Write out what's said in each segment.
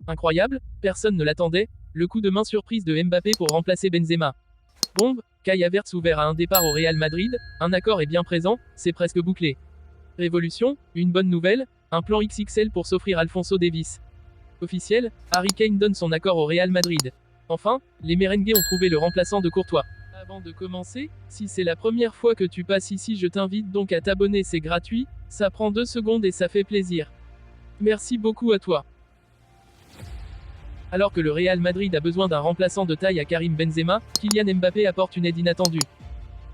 Incroyable, personne ne l'attendait, le coup de main surprise de Mbappé pour remplacer Benzema. Bombe, Kai Havertz ouvert à un départ au Real Madrid, un accord est bien présent, c'est presque bouclé. Révolution, une bonne nouvelle, un plan XXL pour s'offrir Alphonso Davies. Officiel, Harry Kane donne son accord au Real Madrid. Enfin, les merengues ont trouvé le remplaçant de Courtois. Avant de commencer, si c'est la première fois que tu passes ici, je t'invite donc à t'abonner, c'est gratuit, ça prend 2 secondes et ça fait plaisir. Merci beaucoup à toi. Alors que le Real Madrid a besoin d'un remplaçant de taille à Karim Benzema, Kylian Mbappé apporte une aide inattendue.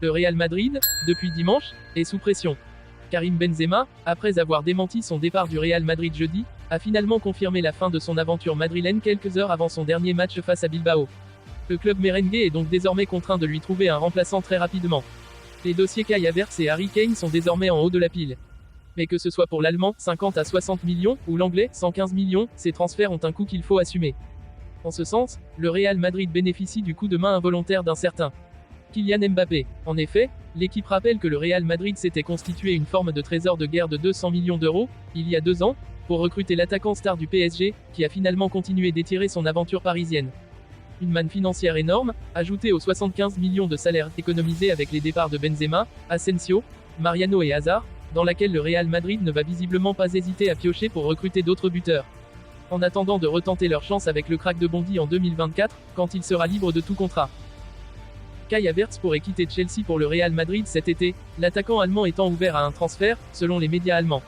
Le Real Madrid, depuis dimanche, est sous pression. Karim Benzema, après avoir démenti son départ du Real Madrid jeudi, a finalement confirmé la fin de son aventure madrilène quelques heures avant son dernier match face à Bilbao. Le club merengue est donc désormais contraint de lui trouver un remplaçant très rapidement. Les dossiers Kai Havertz et Harry Kane sont désormais en haut de la pile. Mais que ce soit pour l'Allemand, 50 à 60 millions, ou l'Anglais, 115 millions, ces transferts ont un coût qu'il faut assumer. En ce sens, le Real Madrid bénéficie du coup de main involontaire d'un certain Kylian Mbappé. En effet, l'équipe rappelle que le Real Madrid s'était constitué une forme de trésor de guerre de 200 millions d'euros, il y a 2 ans, pour recruter l'attaquant star du PSG, qui a finalement continué d'étirer son aventure parisienne. Une manne financière énorme, ajoutée aux 75 millions de salaires économisés avec les départs de Benzema, Asensio, Mariano et Hazard, dans laquelle le Real Madrid ne va visiblement pas hésiter à piocher pour recruter d'autres buteurs. En attendant de retenter leur chance avec le crack de Bondy en 2024, quand il sera libre de tout contrat. Kai Havertz pourrait quitter Chelsea pour le Real Madrid cet été, l'attaquant allemand étant ouvert à un transfert, selon les médias allemands.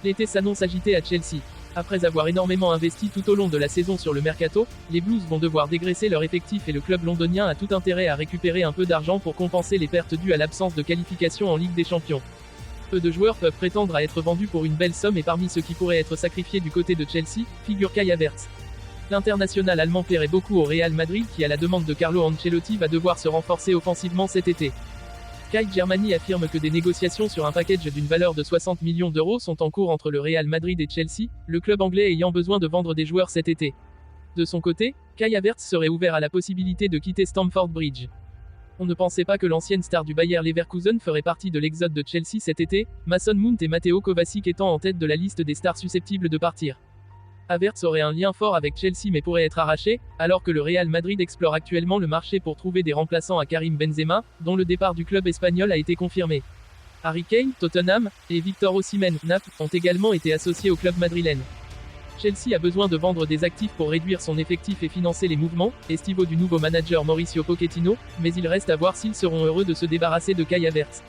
L'été s'annonce agité à Chelsea. Après avoir énormément investi tout au long de la saison sur le mercato, les Blues vont devoir dégraisser leur effectif et le club londonien a tout intérêt à récupérer un peu d'argent pour compenser les pertes dues à l'absence de qualification en Ligue des Champions. Peu de joueurs peuvent prétendre à être vendus pour une belle somme et parmi ceux qui pourraient être sacrifiés du côté de Chelsea, figure Kai Havertz. L'international allemand plairait beaucoup au Real Madrid qui à la demande de Carlo Ancelotti va devoir se renforcer offensivement cet été. Sky Germany affirme que des négociations sur un package d'une valeur de 60 millions d'euros sont en cours entre le Real Madrid et Chelsea, le club anglais ayant besoin de vendre des joueurs cet été. De son côté, Kai Havertz serait ouvert à la possibilité de quitter Stamford Bridge. On ne pensait pas que l'ancienne star du Bayer Leverkusen ferait partie de l'exode de Chelsea cet été, Mason Mount et Matteo Kovacic étant en tête de la liste des stars susceptibles de partir. Havertz aurait un lien fort avec Chelsea mais pourrait être arraché, alors que le Real Madrid explore actuellement le marché pour trouver des remplaçants à Karim Benzema, dont le départ du club espagnol a été confirmé. Harry Kane, Tottenham, et Victor Osimhen, Naples, ont également été associés au club madrilène. Chelsea a besoin de vendre des actifs pour réduire son effectif et financer les mouvements, estivaux du nouveau manager Mauricio Pochettino, mais il reste à voir s'ils seront heureux de se débarrasser de Kai Havertz.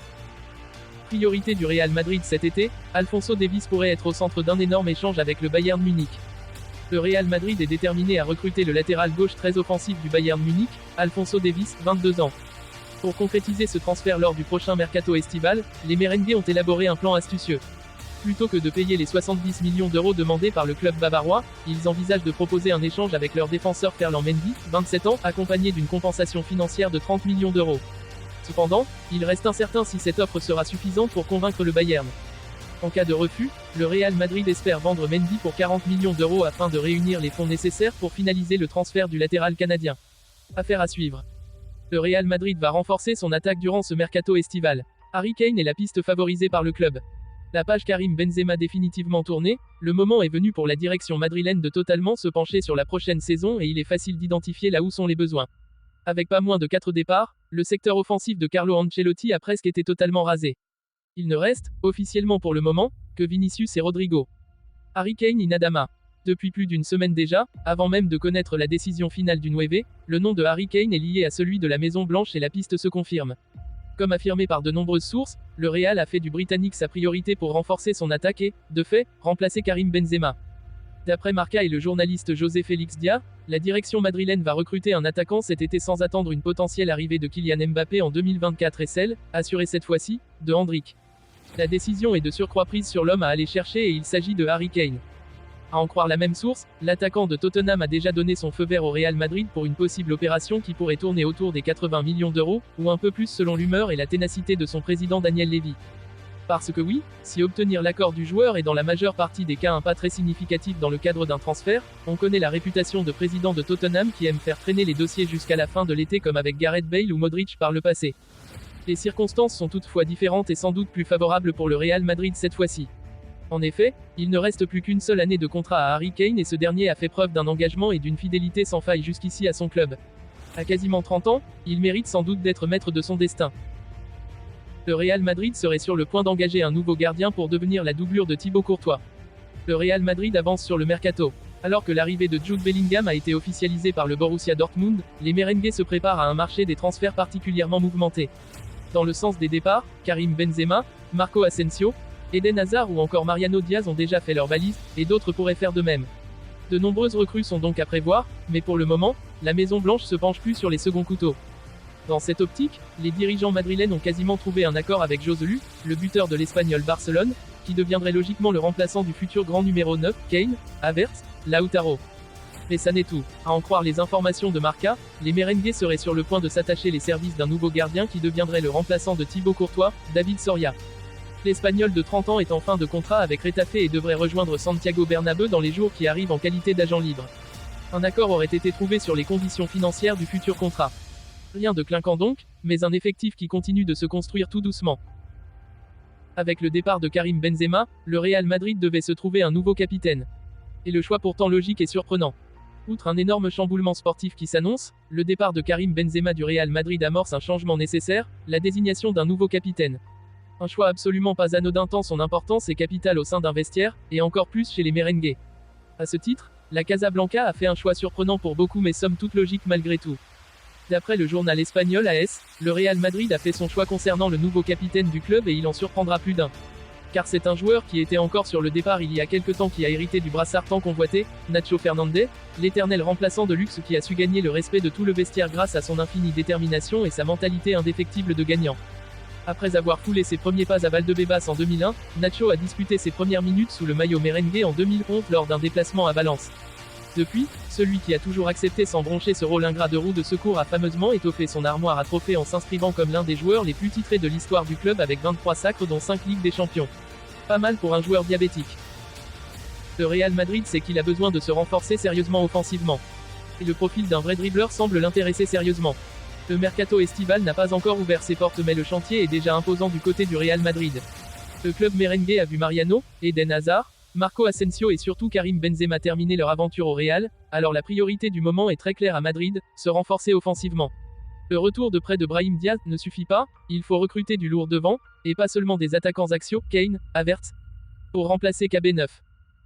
Priorité du Real Madrid cet été, Alphonso Davies pourrait être au centre d'un énorme échange avec le Bayern Munich. Le Real Madrid est déterminé à recruter le latéral gauche très offensif du Bayern Munich, Alphonso Davies, 22 ans. Pour concrétiser ce transfert lors du prochain mercato estival, les merengues ont élaboré un plan astucieux. Plutôt que de payer les 70 millions d'euros demandés par le club bavarois, ils envisagent de proposer un échange avec leur défenseur Ferland Mendy, 27 ans, accompagné d'une compensation financière de 30 millions d'euros. Cependant, il reste incertain si cette offre sera suffisante pour convaincre le Bayern. En cas de refus, le Real Madrid espère vendre Mendy pour 40 millions d'euros afin de réunir les fonds nécessaires pour finaliser le transfert du latéral canadien. Affaire à suivre. Le Real Madrid va renforcer son attaque durant ce mercato estival. Harry Kane est la piste favorisée par le club. La page Karim Benzema définitivement tournée, le moment est venu pour la direction madrilène de totalement se pencher sur la prochaine saison et il est facile d'identifier là où sont les besoins. Avec pas moins de 4 départs, le secteur offensif de Carlo Ancelotti a presque été totalement rasé. Il ne reste, officiellement pour le moment, que Vinicius et Rodrigo. Harry Kane in Adama. Depuis plus d'une semaine déjà, avant même de connaître la décision finale du 9, le nom de Harry Kane est lié à celui de la Maison Blanche et la piste se confirme. Comme affirmé par de nombreuses sources, le Real a fait du Britannique sa priorité pour renforcer son attaque et, de fait, remplacer Karim Benzema. D'après Marca et le journaliste José Félix Dia, la direction madrilène va recruter un attaquant cet été sans attendre une potentielle arrivée de Kylian Mbappé en 2024 et celle, assurée cette fois-ci, de Hendrik. La décision est de surcroît prise sur l'homme à aller chercher et il s'agit de Harry Kane. À en croire la même source, l'attaquant de Tottenham a déjà donné son feu vert au Real Madrid pour une possible opération qui pourrait tourner autour des 80 millions d'euros, ou un peu plus selon l'humeur et la ténacité de son président Daniel Levy. Parce que oui, si obtenir l'accord du joueur est dans la majeure partie des cas un pas très significatif dans le cadre d'un transfert, on connaît la réputation de président de Tottenham qui aime faire traîner les dossiers jusqu'à la fin de l'été comme avec Gareth Bale ou Modric par le passé. Les circonstances sont toutefois différentes et sans doute plus favorables pour le Real Madrid cette fois-ci. En effet, il ne reste plus qu'une seule année de contrat à Harry Kane et ce dernier a fait preuve d'un engagement et d'une fidélité sans faille jusqu'ici à son club. À quasiment 30 ans, il mérite sans doute d'être maître de son destin. Le Real Madrid serait sur le point d'engager un nouveau gardien pour devenir la doublure de Thibaut Courtois. Le Real Madrid avance sur le mercato. Alors que l'arrivée de Jude Bellingham a été officialisée par le Borussia Dortmund, les merengues se préparent à un marché des transferts particulièrement mouvementé. Dans le sens des départs, Karim Benzema, Marco Asensio, Eden Hazard ou encore Mariano Diaz ont déjà fait leur valise, et d'autres pourraient faire de même. De nombreuses recrues sont donc à prévoir, mais pour le moment, la Maison Blanche se penche plus sur les seconds couteaux. Dans cette optique, les dirigeants madrilènes ont quasiment trouvé un accord avec Joselu, le buteur de l'Espagnol Barcelone, qui deviendrait logiquement le remplaçant du futur grand numéro 9, Kane, Havertz, Lautaro. Mais ça n'est tout. À en croire les informations de Marca, les merengues seraient sur le point de s'attacher les services d'un nouveau gardien qui deviendrait le remplaçant de Thibaut Courtois, David Soria. L'Espagnol de 30 ans est en fin de contrat avec Retafe et devrait rejoindre Santiago Bernabéu dans les jours qui arrivent en qualité d'agent libre. Un accord aurait été trouvé sur les conditions financières du futur contrat. Rien de clinquant donc, mais un effectif qui continue de se construire tout doucement. Avec le départ de Karim Benzema, le Real Madrid devait se trouver un nouveau capitaine. Et le choix pourtant logique et surprenant. Outre un énorme chamboulement sportif qui s'annonce, le départ de Karim Benzema du Real Madrid amorce un changement nécessaire, la désignation d'un nouveau capitaine. Un choix absolument pas anodin tant son importance est capitale au sein d'un vestiaire, et encore plus chez les merengues. À ce titre, la Casablanca a fait un choix surprenant pour beaucoup mais somme toute logique malgré tout. D'après le journal espagnol AS, le Real Madrid a fait son choix concernant le nouveau capitaine du club et il en surprendra plus d'un. Car c'est un joueur qui était encore sur le départ il y a quelque temps qui a hérité du brassard tant convoité, Nacho Fernandez, l'éternel remplaçant de luxe qui a su gagner le respect de tout le vestiaire grâce à son infinie détermination et sa mentalité indéfectible de gagnant. Après avoir foulé ses premiers pas à Valdebebas en 2001, Nacho a disputé ses premières minutes sous le maillot merengue en 2011 lors d'un déplacement à Valence. Depuis, celui qui a toujours accepté sans broncher ce rôle ingrat de roue de secours a fameusement étoffé son armoire à trophées en s'inscrivant comme l'un des joueurs les plus titrés de l'histoire du club avec 23 sacres dont 5 Ligues des Champions. Pas mal pour un joueur diabétique. Le Real Madrid sait qu'il a besoin de se renforcer sérieusement offensivement. Et le profil d'un vrai dribbleur semble l'intéresser sérieusement. Le mercato estival n'a pas encore ouvert ses portes mais le chantier est déjà imposant du côté du Real Madrid. Le club merengue a vu Mariano, Eden Hazard, Marco Asensio et surtout Karim Benzema terminer leur aventure au Real, alors la priorité du moment est très claire à Madrid, se renforcer offensivement. Le retour de près de Brahim Diaz ne suffit pas, il faut recruter du lourd devant, et pas seulement des attaquants axiaux, Kane, Havertz, pour remplacer KB9.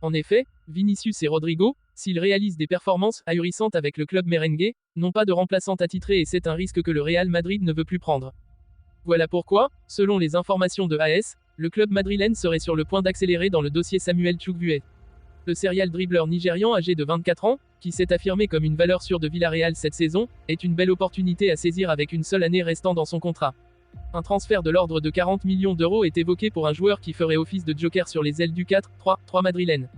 En effet, Vinicius et Rodrigo, s'ils réalisent des performances ahurissantes avec le club merengue, n'ont pas de remplaçant attitré et c'est un risque que le Real Madrid ne veut plus prendre. Voilà pourquoi, selon les informations de AS, le club madrilène serait sur le point d'accélérer dans le dossier Samuel Chukwueze. Le serial dribbleur nigérian âgé de 24 ans, qui s'est affirmé comme une valeur sûre de Villarreal cette saison, est une belle opportunité à saisir avec une seule année restant dans son contrat. Un transfert de l'ordre de 40 millions d'euros est évoqué pour un joueur qui ferait office de joker sur les ailes du 4-3-3 madrilène.